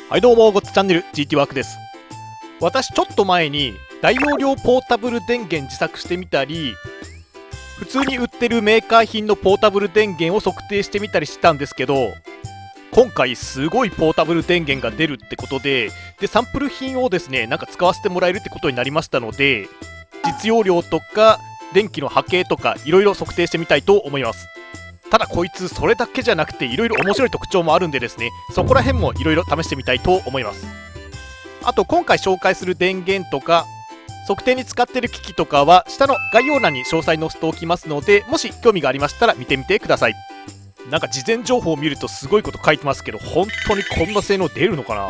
はいどうも、ゴッツチャンネル GT ワークです。私ちょっと前に大容量ポータブル電源自作してみたり、普通に売ってるメーカー品のポータブル電源を測定してみたりしてたんですけど、今回すごいポータブル電源が出るってことで、サンプル品をですね、なんか使わせてもらえるってことになりましたので、実用量とか電気の波形とかいろいろ測定してみたいと思います。ただこいつそれだけじゃなくていろいろ面白い特徴もあるんでですね、そこら辺もいろいろ試してみたいと思います。あと今回紹介する電源とか測定に使っている機器とかは下の概要欄に詳細載せておきますので、もし興味がありましたら見てみてください。なんか事前情報を見るとすごいこと書いてますけど、本当にこんな性能出るのかな。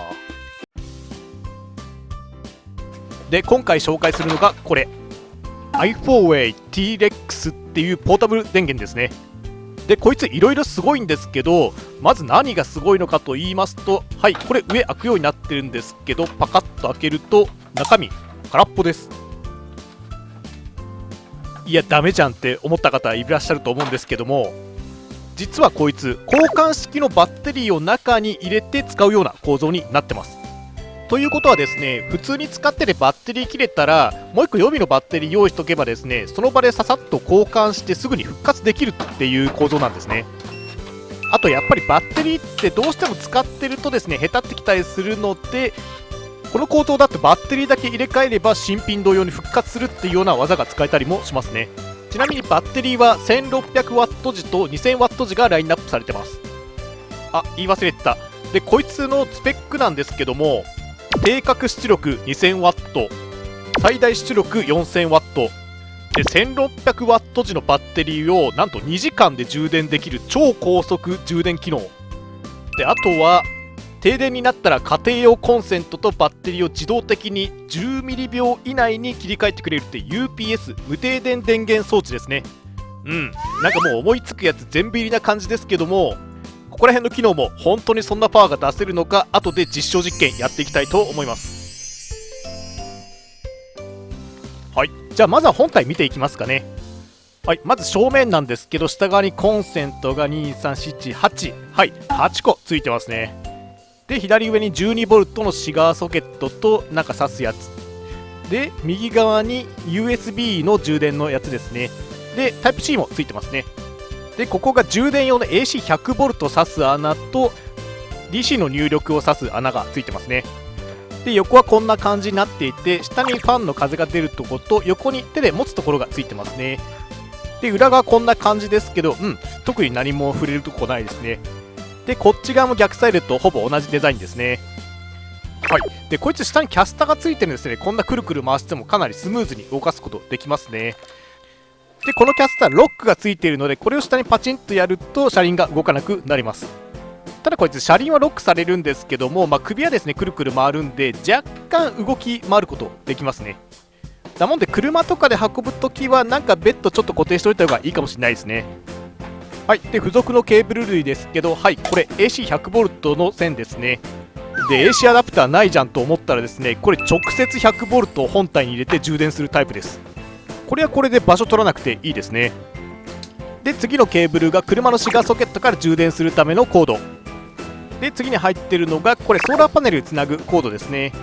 で今回紹介するのがこれ i4way T-Rex っていうポータブル電源ですね。でこいついろいろすごいんですけど、まず何がすごいのかと言いますと、はい、これ上開くようになってるんですけど、パカッと開けると中身空っぽです。いやダメじゃんって思った方いらっしゃると思うんですけども、実はこいつ交換式のバッテリーを中に入れて使うような構造になってます。ということはですね、普通に使っててバッテリー切れたらもう1個予備のバッテリー用意しとけばですね、その場でささっと交換してすぐに復活できるっていう構造なんですね。あとやっぱりバッテリーってどうしても使ってるとですね、へたってきたりするので、この構造だとバッテリーだけ入れ替えれば新品同様に復活するっていうような技が使えたりもしますね。ちなみにバッテリーは 1600W 時と 2000W 時がラインナップされてます。あ、言い忘れてた。でこいつのスペックなんですけども、定格出力 2000W、 最大出力 4000W で 1600W 時のバッテリーをなんと2時間で充電できる超高速充電機能で、あとは停電になったら家庭用コンセントとバッテリーを自動的に10ミリ秒以内に切り替えてくれるって UPS 無停電電源装置ですね。なんかもう思いつくやつ全部入りな感じですけども、ここら辺の機能も本当にそんなパワーが出せるのか、後で実証実験やっていきたいと思います。はい、じゃあまずは本体見ていきますかね。はい、まず正面なんですけど、下側にコンセントが23478、はい、8個ついてますね。で左上に 12V のシガーソケットとなんか挿すやつで、右側に USB の充電のやつですね。でタイプ C もついてますね。でここが充電用の AC100V 挿す穴と DC の入力を挿す穴がついてますね。で横はこんな感じになっていて、下にファンの風が出るところと横に手で持つところがついてますね。で裏側こんな感じですけど、特に何も触れるとこないですね。でこっち側も逆サイドとほぼ同じデザインですね。はい、でこいつ下にキャスターがついてるんですね。こんなくるくる回してもかなりスムーズに動かすことできますね。でこのキャスターロックがついているので、これを下にパチンとやると車輪が動かなくなります。ただこいつ車輪はロックされるんですけども、首はですねくるくる回るんで若干動き回ることできますね。なもんで車とかで運ぶときはなんかベッドちょっと固定しておいた方がいいかもしれないですね。はい、で付属のケーブル類ですけど、はい、これ AC100V の線ですね。で AC アダプターないじゃんと思ったらですね、これ直接 100V を本体に入れて充電するタイプです。これはこれで場所取らなくていいですね。で次のケーブルが車のシガーソケットから充電するためのコードで、次に入ってるのがこれソーラーパネルにつなぐコードですね。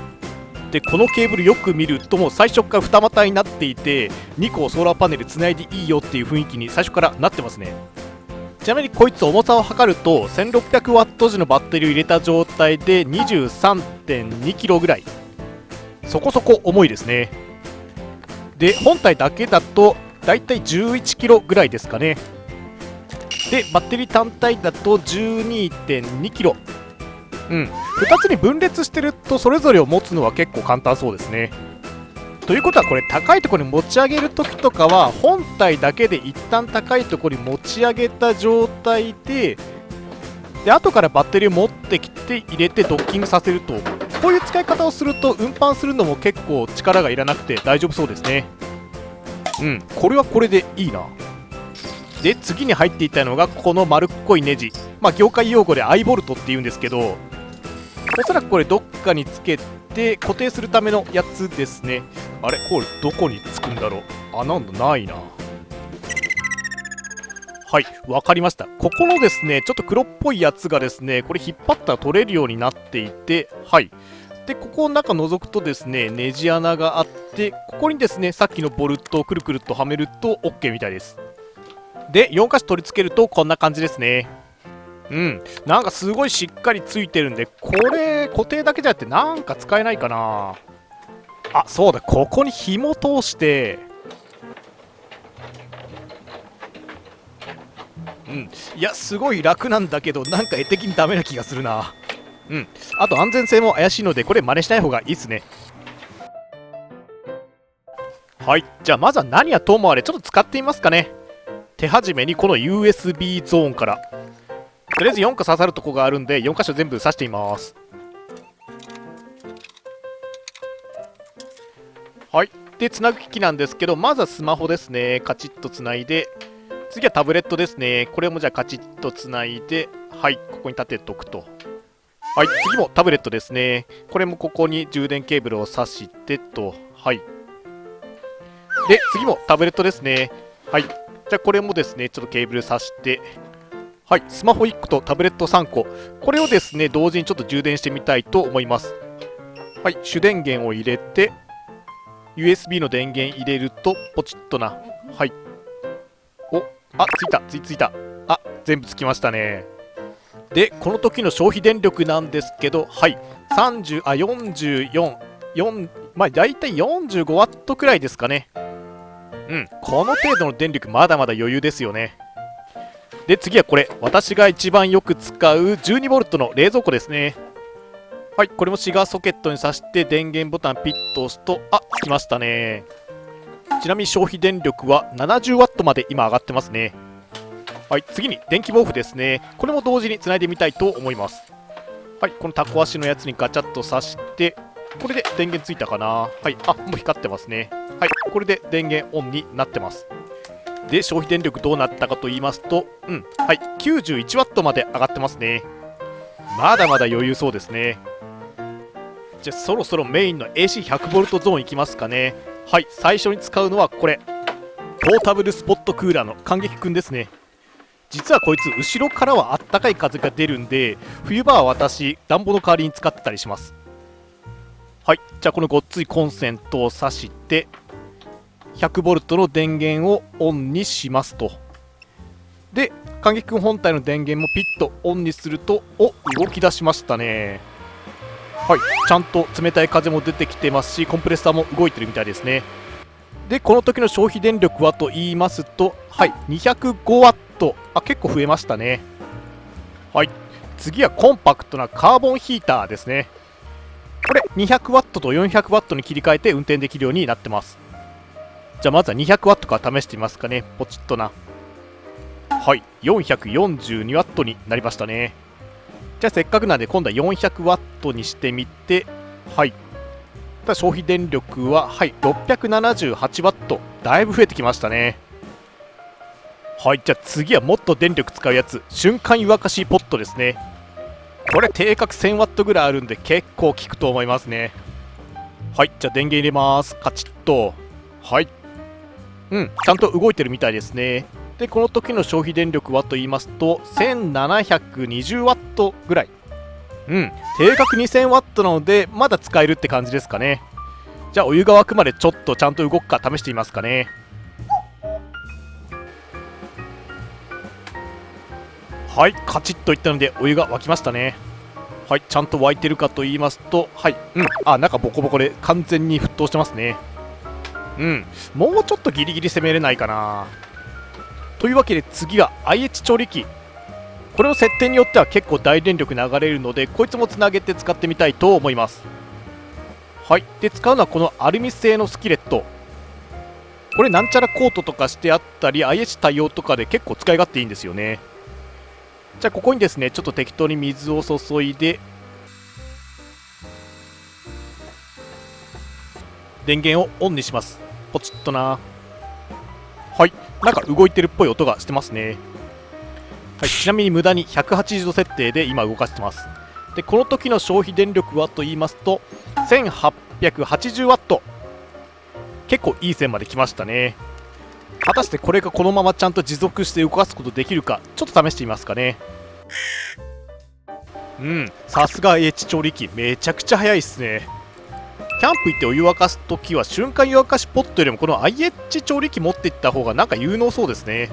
でこのケーブルよく見るともう最初から二股になっていて、2個ソーラーパネルつないでいいよっていう雰囲気に最初からなってますね。ちなみにこいつ重さを測ると 1600W 時のバッテリーを入れた状態で 23.2kg ぐらい、そこそこ重いですね。で本体だけだとだいたい 11kg ぐらいですかね。でバッテリー単体だと 12.2kg。2つに分裂してるとそれぞれを持つのは結構簡単そうですね。ということはこれ高いところに持ち上げるときとかは本体だけで一旦高いところに持ち上げた状態で後からバッテリーを持ってきて入れてドッキングさせると、こういう使い方をすると運搬するのも結構力がいらなくて大丈夫そうですね。これはこれでいいな。で次に入っていたのがこの丸っこいネジ、業界用語でアイボルトっていうんですけど、おそらくこれどっかにつけて固定するためのやつですね。あれこれどこにつくんだろう。なんだないな。はい、わかりました。ここのですね、ちょっと黒っぽいやつがですね、これ引っ張ったら取れるようになっていて、はい。で、ここの中覗くとですね、ネジ穴があって、ここにですね、さっきのボルトをくるくるとはめると OK みたいです。で、4箇所取り付けるとこんな感じですね。なんかすごいしっかりついてるんで、これ固定だけじゃなくてなんか使えないかな。あ、そうだ、ここに紐通して、いや、すごい楽なんだけど、なんか絵的にダメな気がするな。あと安全性も怪しいので、これ真似しない方がいいですね。はい、じゃあまずは何はともあれ、ちょっと使ってみますかね。手始めにこの USB ゾーンから。とりあえず4個刺さるとこがあるんで、4箇所全部刺してみます。はい。で、つなぐ機器なんですけど、まずはスマホですね。カチッとつないで、次はタブレットですね。これもじゃあカチッとつないで、はい、ここに立てておくと。はい、次もタブレットですね。これもここに充電ケーブルを挿してと。はい。で、次もタブレットですね。はい。じゃあこれもですね、ちょっとケーブル挿して、はい、スマホ1個とタブレット3個。これをですね、同時にちょっと充電してみたいと思います。はい、主電源を入れて、USB の電源入れると、ポチッとな。はい。ついた。あ、全部つきましたね。で、この時の消費電力なんですけど、はい、44、まあ、だいたい45ワットくらいですかね。この程度の電力、まだまだ余裕ですよね。で、次はこれ、私が一番よく使う 12V の冷蔵庫ですね。はい、これもシガーソケットに挿して電源ボタンピッと押すと、あ、つきましたね。ちなみに消費電力は 70W まで今上がってますね。はい、次に電気毛布ですね。これも同時につないでみたいと思います。はい、このタコ足のやつにガチャッと挿して、これで電源ついたかな。はい、あ、もう光ってますね。はい、これで電源オンになってます。で、消費電力どうなったかと言いますと、はい、91W まで上がってますね。まだまだ余裕そうですね。じゃあそろそろメインの AC100V ゾーンいきますかね。はい、最初に使うのはこれ。ポータブルスポットクーラーの感激くんですね。実はこいつ後ろからはあったかい風が出るんで、冬場は私暖房の代わりに使ってたりします。はい、じゃあこのごっついコンセントを挿して 100V の電源をオンにしますと。で、感激くん本体の電源もピッとオンにすると、動き出しましたね。はい、ちゃんと冷たい風も出てきてますし、コンプレッサーも動いてるみたいですね。で、この時の消費電力はと言いますと、はい、205W。あ、結構増えましたね。はい、次はコンパクトなカーボンヒーターですね。これ 200W と 400W に切り替えて運転できるようになってます。じゃあまずは 200W から試してみますかね。ポチッとな。はい、442W になりましたね。じゃあせっかくなんで今度は 400W にしてみて、はい。消費電力は、はい、678W。だいぶ増えてきましたね。はい、じゃあ次はもっと電力使うやつ、瞬間湯沸かしポットですね。これ定格 1000W ぐらいあるんで結構効くと思いますね。はい、じゃあ電源入れます。カチッと。はい。ちゃんと動いてるみたいですね。で、この時の消費電力はと言いますと、1720W ぐらい。定格 2000W なので、まだ使えるって感じですかね。じゃあお湯が沸くまでちょっとちゃんと動くか試してみますかね。はい、カチッといったのでお湯が沸きましたね。はい、ちゃんと沸いてるかと言いますと、はい、中ボコボコで完全に沸騰してますね。もうちょっとギリギリ攻めれないかな。というわけで次は IH 調理器。これの設定によっては結構大電力流れるので、こいつもつなげて使ってみたいと思います。はい、で使うのはこのアルミ製のスキレット。これなんちゃらコートとかしてあったり IH 対応とかで結構使い勝手いいんですよね。じゃあここにですね、ちょっと適当に水を注いで電源をオンにします。ポチッとな。はい、なんか動いてるっぽい音がしてますね。はい、ちなみに無駄に180度設定で今動かしてます。で、この時の消費電力はと言いますと 1880W。 結構いい線まで来ましたね。果たしてこれがこのままちゃんと持続して動かすことできるか、ちょっと試してみますかね。さすが H 調理器、めちゃくちゃ早いっすね。キャンプ行ってお湯沸かすときは瞬間湯沸かしポットよりもこの IH 調理器持っていった方がなんか有能そうですね。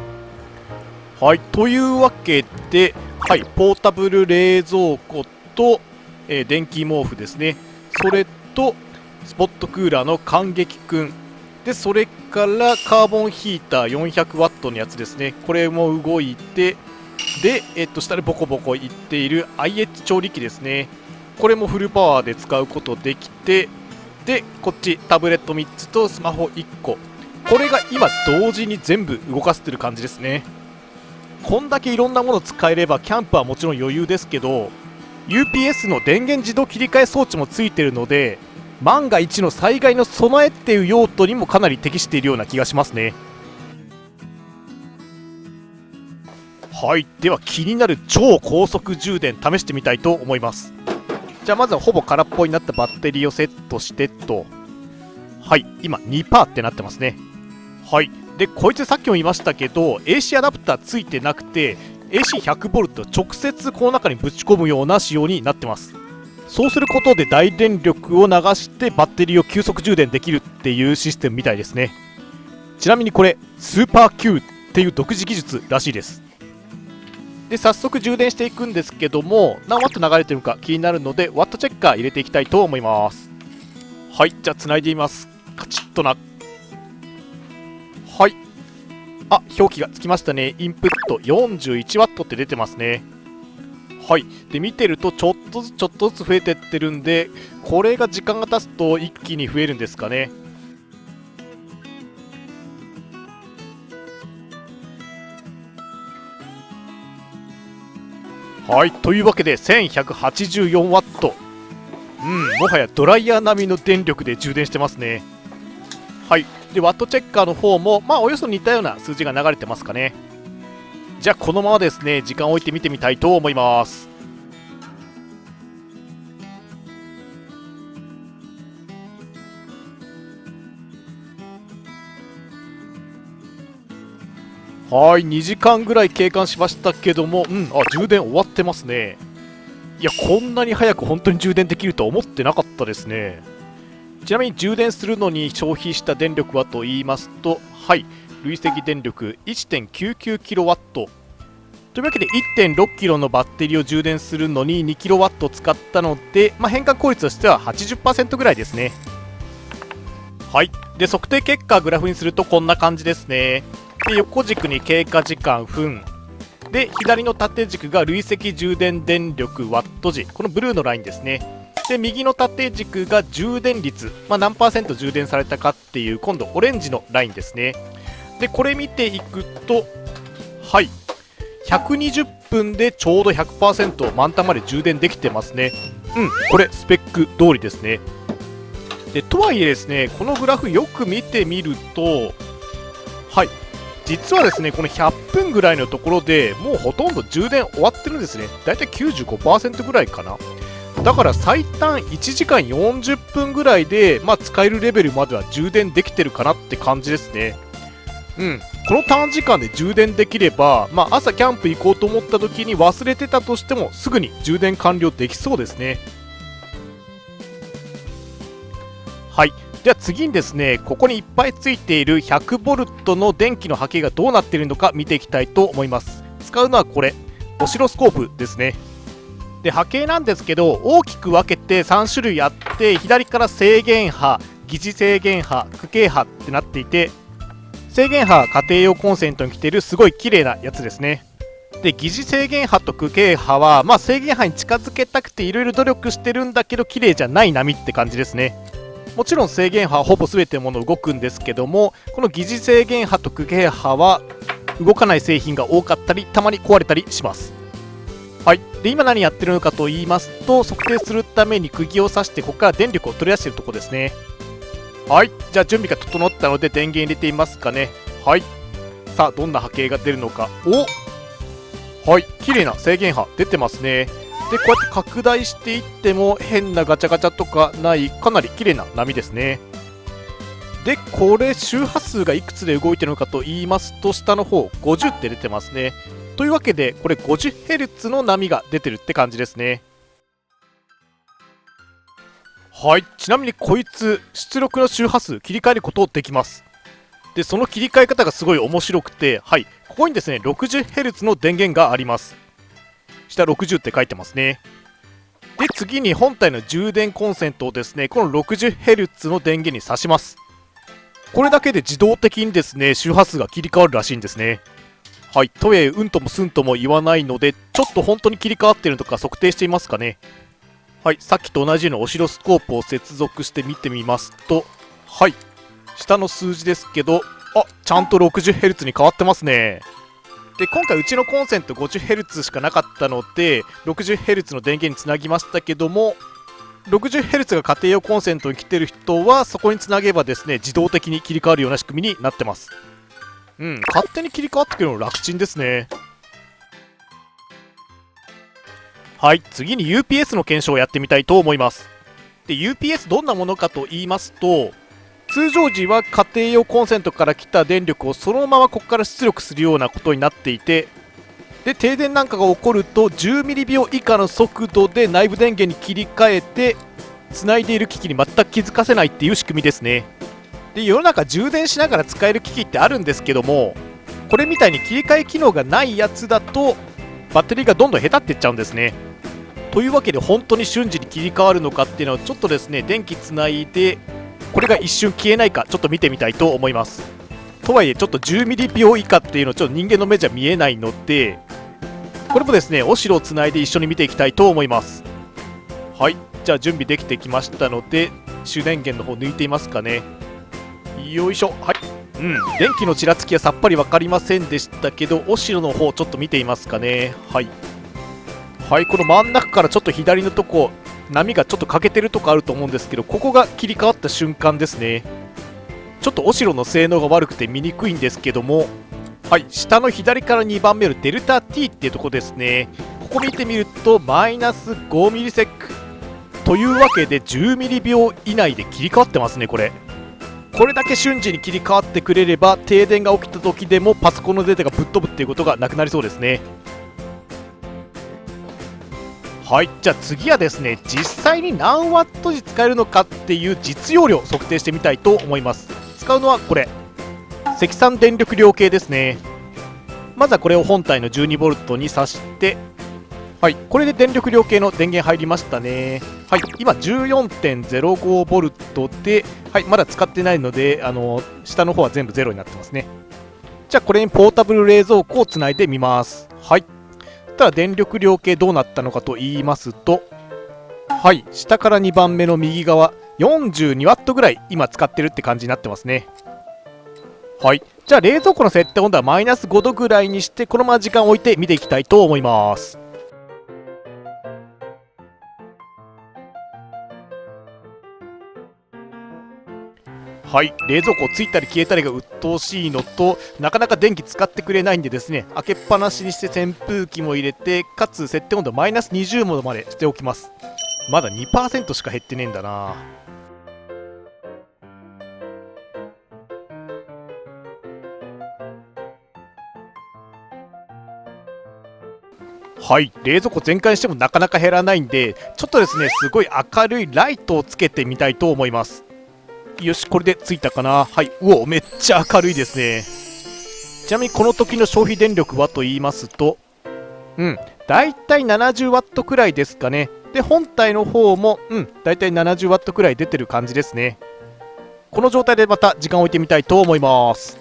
はい、というわけで、はい、ポータブル冷蔵庫と、電気毛布ですね。それとスポットクーラーの感激くんで、それからカーボンヒーター 400W のやつですね。これも動いて、で、下でボコボコいっている IH 調理器ですね。これもフルパワーで使うことできて、でこっちタブレット3つとスマホ1個、これが今同時に全部動かせてる感じですね。こんだけいろんなもの使えればキャンプはもちろん余裕ですけど、 UPS の電源自動切り替え装置もついてるので、万が一の災害の備えっていう用途にもかなり適しているような気がしますね。はい、では気になる超高速充電試してみたいと思います。じゃあまずはほぼ空っぽになったバッテリーをセットしてと、はい、今 2% ってなってますね。はい、でこいつさっきも言いましたけど AC アダプターついてなくて AC100V 直接この中にぶち込むような仕様になってます。そうすることで大電力を流してバッテリーを急速充電できるっていうシステムみたいですね。ちなみにこれスーパー Q っていう独自技術らしいです。で早速充電していくんですけども、何ワット流れてるのか気になるのでワットチェッカー入れていきたいと思います。はい、じゃあつないでみます。カチッとな、はい、あ、表記がつきましたね。インプット 41W って出てますね。はい、で見てるとちょっとずつ増えてってるんで、これが時間が経つと一気に増えるんですかね。はい、というわけで 1184W、もはやドライヤー並みの電力で充電してますね。はい、でワットチェッカーの方もおよそ似たような数字が流れてますかね。じゃあこのままですね、時間を置いて見てみたいと思います。はい、2時間ぐらい経過しましたけども、充電終わってますね。いや、こんなに早く本当に充電できるとは思ってなかったですね。ちなみに充電するのに消費した電力はと言いますと、はい、累積電力 1.99kW というわけで 1.6kg のバッテリーを充電するのに 2kW 使ったので、変換効率としては 80% ぐらいですね。はい、で測定結果グラフにするとこんな感じですね。で横軸に経過時間分で、左の縦軸が累積充電電力ワット時、このブルーのラインですね。で右の縦軸が充電率、何%充電されたかっていう今度オレンジのラインですね。でこれ見ていくと、はい、120分でちょうど 100% 満タンまで充電できてますね。これスペック通りですね。でとはいえですね、このグラフよく見てみると、はい、実はですねこの100分ぐらいのところでもうほとんど充電終わってるんですね。だいたい 95% ぐらいかな。だから最短1時間40分ぐらいで、使えるレベルまでは充電できてるかなって感じですね。この短時間で充電できれば、朝キャンプ行こうと思った時に忘れてたとしてもすぐに充電完了できそうですね。はい、では次にですね、ここにいっぱいついている 100V の電気の波形がどうなっているのか見ていきたいと思います。使うのはこれオシロスコープですね。で波形なんですけど大きく分けて3種類あって、左から制限波、疑似制限波、区形波ってなっていて、制限波は家庭用コンセントに来ているすごい綺麗なやつですね。で疑似制限波と区形波は、制限波に近づけたくていろいろ努力してるんだけど綺麗じゃない波って感じですね。もちろん制限波はほぼ全てのもの動くんですけども、この疑似制限波と区形波は動かない製品が多かったり、たまに壊れたりします。はい、で今何やってるのかと言いますと、測定するために釘を刺してここから電力を取り出しているところですね。はい、じゃあ準備が整ったので電源入れていますかね。はい、さあどんな波形が出るのか。はい、綺麗な制限波出てますね。でこうやって拡大していっても変なガチャガチャとかない、かなり綺麗な波ですね。でこれ周波数がいくつで動いてるのかと言いますと、下の方50って出てますね。というわけでこれ 50Hz の波が出てるって感じですね。はい、ちなみにこいつ出力の周波数切り替えることできます。でその切り替え方がすごい面白くて、はい、ここにですね 60Hz の電源があります。下60って書いてますね。で次に本体の充電コンセントをですねこの 60Hz の電源に挿します。これだけで自動的にですね周波数が切り替わるらしいんですね。はい、とはいえうんともすんとも言わないので、ちょっと本当に切り替わってるのか測定してみますかね。はい、さっきと同じようにオシロスコープを接続して見てみますと、はい、下の数字ですけど、ちゃんと 60Hz に変わってますね。で今回うちのコンセント 50Hz しかなかったので 60Hz の電源につなぎましたけども、 60Hz が家庭用コンセントに来てる人はそこにつなげばですね自動的に切り替わるような仕組みになってます。勝手に切り替わってくるの楽ちんですね。はい、次に UPS の検証をやってみたいと思います。で UPS どんなものかと言いますと、通常時は家庭用コンセントから来た電力をそのままここから出力するようなことになっていて、で停電なんかが起こると10ミリ秒以下の速度で内部電源に切り替えて繋いでいる機器に全く気づかせないっていう仕組みですね。で世の中充電しながら使える機器ってあるんですけども、これみたいに切り替え機能がないやつだとバッテリーがどんどんへたっていっちゃうんですね。というわけで本当に瞬時に切り替わるのかっていうのをちょっとですね電気つないでこれが一瞬消えないかちょっと見てみたいと思います。とはいえちょっと10ミリ秒以下っていうのはちょっと人間の目じゃ見えないので、これもですねオシロをつないで一緒に見ていきたいと思います。はい、じゃあ準備できてきましたので主電源の方抜いていますかね。よいしょ。はい、電気のちらつきはさっぱり分かりませんでしたけど、オシロの方ちょっと見ていますかね。はいはい、この真ん中からちょっと左のとこ波がちょっと欠けてるとこあると思うんですけど、ここが切り替わった瞬間ですね。ちょっとオシロの性能が悪くて見にくいんですけども、はい、下の左から2番目のデルタ T っていうとこですね。ここ見てみるとマイナス5ミリセックというわけで10ミリ秒以内で切り替わってますね。これだけ瞬時に切り替わってくれれば停電が起きた時でもパソコンのデータがぶっ飛ぶっていうことがなくなりそうですね。はい、じゃあ次はですね実際に何ワット時使えるのかっていう実用量を測定してみたいと思います。使うのはこれ積算電力量計ですね。まずはこれを本体の 12V に挿して、はい、これで電力量計の電源入りましたね。はい、今 14.05V で、はい、まだ使ってないので下の方は全部ゼロになってますね。じゃあこれにポータブル冷蔵庫をつないでみます。はい、ただ電力量計どうなったのかと言いますと、はい、下から2番目の右側 42W ぐらい今使ってるって感じになってますね。はい、じゃあ冷蔵庫の設定温度はマイナス5度ぐらいにしてこのまま時間を置いて見ていきたいと思います。はい、冷蔵庫ついたり消えたりが鬱陶しいのとなかなか電気使ってくれないんでですね、開けっぱなしにして扇風機も入れて、かつ設定温度マイナス20度までしておきます。まだ 2% しか減ってねえんだな。はい、冷蔵庫全開にしてもなかなか減らないんで、ちょっとですねすごい明るいライトをつけてみたいと思います。よし、これでついたかな。はい、うお、めっちゃ明るいですね。ちなみにこの時の消費電力はと言いますと、だいたい 70W くらいですかね。で本体の方もだいたい 70W くらい出てる感じですね。この状態でまた時間を置いてみたいと思います。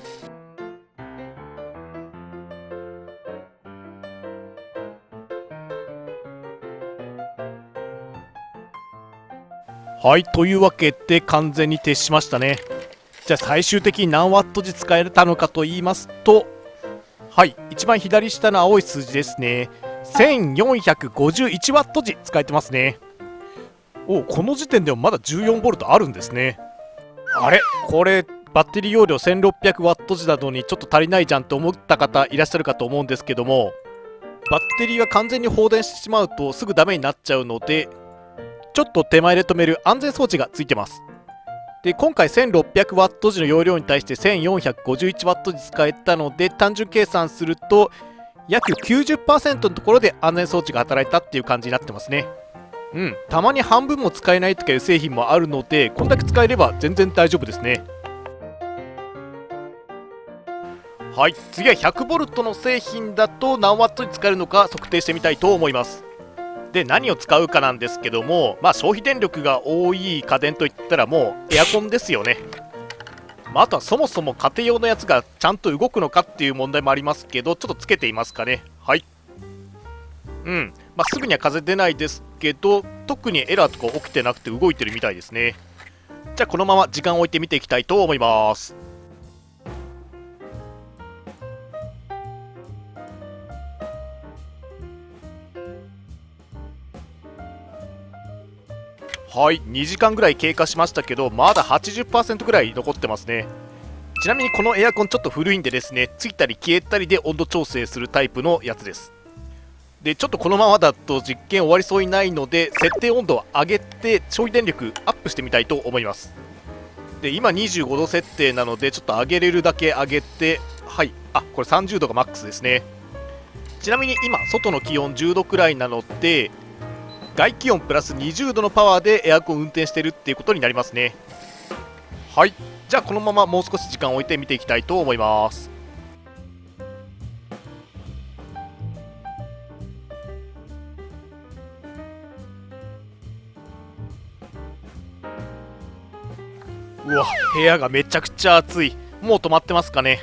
はい、というわけで完全に徹しましたね。じゃあ最終的に何ワット時使えたのかと言いますと、はい、一番左下の青い数字ですね。1451ワット時使えてますね。お、この時点でもまだ 14V あるんですね。あれ、これバッテリー容量1600ワット時なのにちょっと足りないじゃんって思った方いらっしゃるかと思うんですけども、バッテリーが完全に放電してしまうとすぐダメになっちゃうので、ちょっと手前で止める安全装置がついてます。で今回 1600W 時の容量に対して 1451W 時使えたので、単純計算すると約 90% のところで安全装置が働いたっていう感じになってますね。たまに半分も使えないとかいう製品もあるので、こんだけ使えれば全然大丈夫ですね。はい、次は 100V の製品だと何ワットに使えるのか測定してみたいと思います。で何を使うかなんですけども、消費電力が多い家電といったらもうエアコンですよね。あとはそもそも家庭用のやつがちゃんと動くのかっていう問題もありますけど、ちょっとつけていますかね。はい。すぐには風出ないですけど、特にエラーとか起きてなくて動いてるみたいですね。じゃあこのまま時間を置いて見ていきたいと思います。はい、2時間ぐらい経過しましたけど、まだ 80% ぐらい残ってますね。ちなみにこのエアコンちょっと古いんでですね、ついたり消えたりで温度調整するタイプのやつです。でちょっとこのままだと実験終わりそうにないので、設定温度を上げて消費電力アップしてみたいと思います。で今25度設定なので、ちょっと上げれるだけ上げて、はい、これ30度がマックスですね。ちなみに今外の気温10度くらいなので、外気温プラス20度のパワーでエアコン運転してるっていうことになりますね。はい、じゃあこのままもう少し時間を置いて見ていきたいと思います。うわ、部屋がめちゃくちゃ暑い。もう止まってますかね。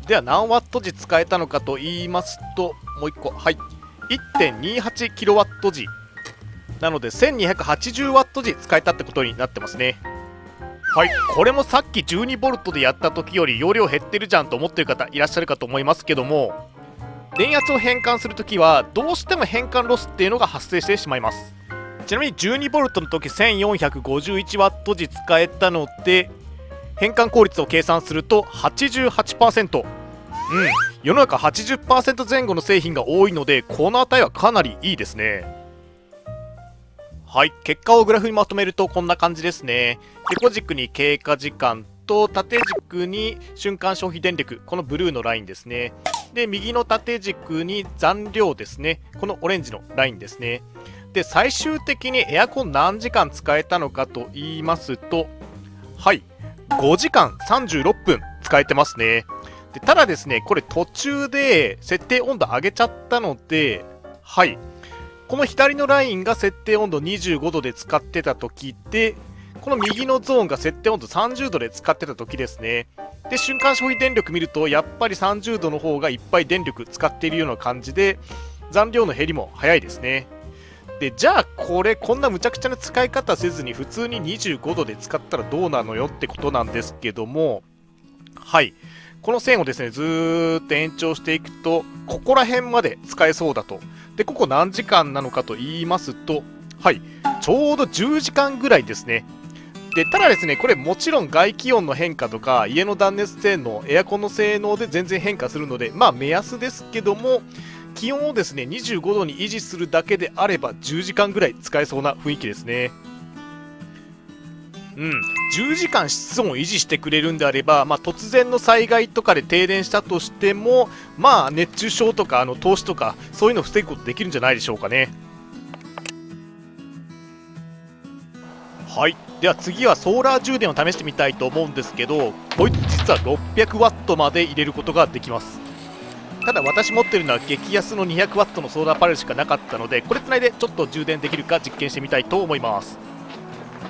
では何ワット時使えたのかと言いますと、もう1個、はい、 1.28kW 時なので 1280W 時使えたってことになってますね。はい、これもさっき 12V でやった時より容量減ってるじゃんと思ってる方いらっしゃるかと思いますけども、電圧を変換するときはどうしても変換ロスっていうのが発生してしまいます。ちなみに 12V の時 1451W 時使えたので、変換効率を計算すると 88%。世の中 80% 前後の製品が多いので、この値はかなりいいですね。はい、結果をグラフにまとめるとこんな感じですね。横軸に経過時間と縦軸に瞬間消費電力、このブルーのラインですね。で右の縦軸に残量ですね、このオレンジのラインですね。で最終的にエアコン何時間使えたのかと言いますと、はい、5時間36分使えてますね。でただですね、これ途中で設定温度上げちゃったので、はい、この左のラインが設定温度25度で使ってた時で、この右のゾーンが設定温度30度で使ってた時ですね。で瞬間消費電力見ると、やっぱり30度の方がいっぱい電力使っているような感じで、残量の減りも早いですね。でじゃあこんな無茶苦茶な使い方せずに普通に25度で使ったらどうなのよってことなんですけども、はい、この線をですねずーっと延長していくと、ここら辺まで使えそうだと。でここ何時間なのかと言いますと、はい、ちょうど10時間ぐらいですね。でただですね、これもちろん外気温の変化とか家の断熱性能、エアコンの性能で全然変化するので、目安ですけども、気温をですね25度に維持するだけであれば10時間ぐらい使えそうな雰囲気ですね。10時間室温を維持してくれるんであれば、突然の災害とかで停電したとしても、熱中症とか凍死とかそういうのを防ぐことできるんじゃないでしょうかね。はい、では次はソーラー充電を試してみたいと思うんですけど、こいつ実は 600W まで入れることができます。ただ私持ってるのは激安の 200W のソーラーパネルしかなかったので、これつないでちょっと充電できるか実験してみたいと思います。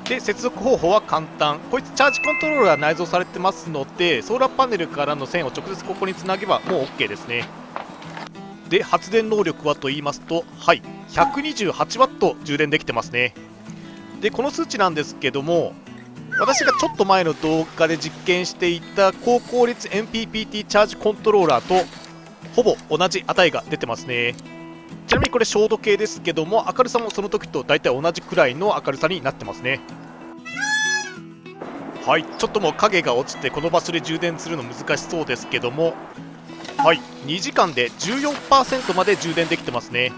で接続方法は簡単。こいつチャージコントローラー内蔵されてますので、ソーラーパネルからの線を直接ここにつなげばもう OK ですね。で発電能力はと言いますと、はい、128W 充電できてますね。でこの数値なんですけども、私がちょっと前の動画で実験していた高効率 MPPT チャージコントローラーとほぼ同じ値が出てますね。ちなみにこれ照度計ですけども、明るさもその時と大体同じくらいの明るさになってますね。はい、ちょっともう影が落ちてこの場所で充電するの難しそうですけども、はい、2時間で 14% まで充電できてますね。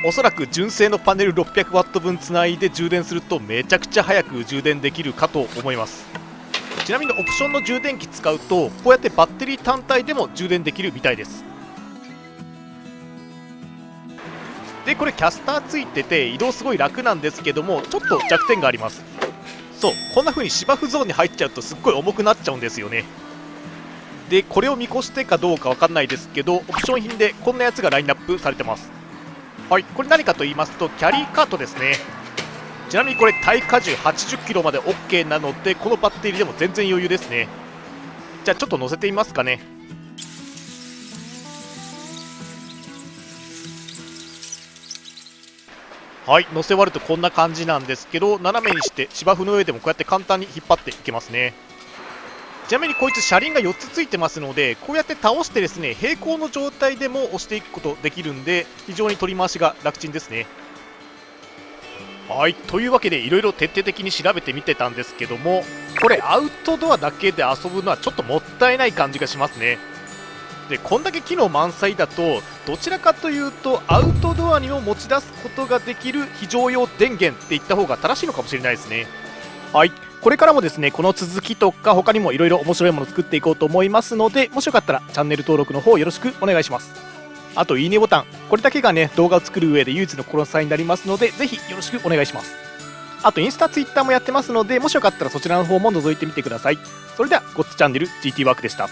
おそらく純正のパネル 600W 分つないで充電するとめちゃくちゃ早く充電できるかと思います。ちなみにオプションの充電器使うとこうやってバッテリー単体でも充電できるみたいです。でこれキャスターついてて移動すごい楽なんですけども、ちょっと弱点があります。そう、こんな風に芝生ゾーンに入っちゃうとすっごい重くなっちゃうんですよね。でこれを見越してかどうかわかんないですけど、オプション品でこんなやつがラインナップされてます。はい、これ何かと言いますとキャリーカートですね。ちなみにこれ耐荷重 80kg まで OK なので、このバッテリーでも全然余裕ですね。じゃあちょっと乗せてみますかね。はい、乗せ終わるとこんな感じなんですけど、斜めにして芝生の上でもこうやって簡単に引っ張っていけますね。ちなみにこいつ車輪が4つついてますので、こうやって倒してですね、平行の状態でも押していくことできるんで、非常に取り回しが楽ちんですね。はい、というわけでいろいろ徹底的に調べてみてたんですけども、これアウトドアだけで遊ぶのはちょっともったいない感じがしますね。でこんだけ機能満載だと、どちらかというとアウトドアにも持ち出すことができる非常用電源って言った方が正しいのかもしれないですね。はい、これからもですねこの続きとか他にもいろいろ面白いものを作っていこうと思いますので、もしよかったらチャンネル登録の方よろしくお願いします。あといいねボタン、これだけがね動画を作る上で唯一の心支えになりますので、ぜひよろしくお願いします。あとインスタツイッターもやってますので、もしよかったらそちらの方も覗いてみてください。それではゴッツチャンネル GT ワークでした。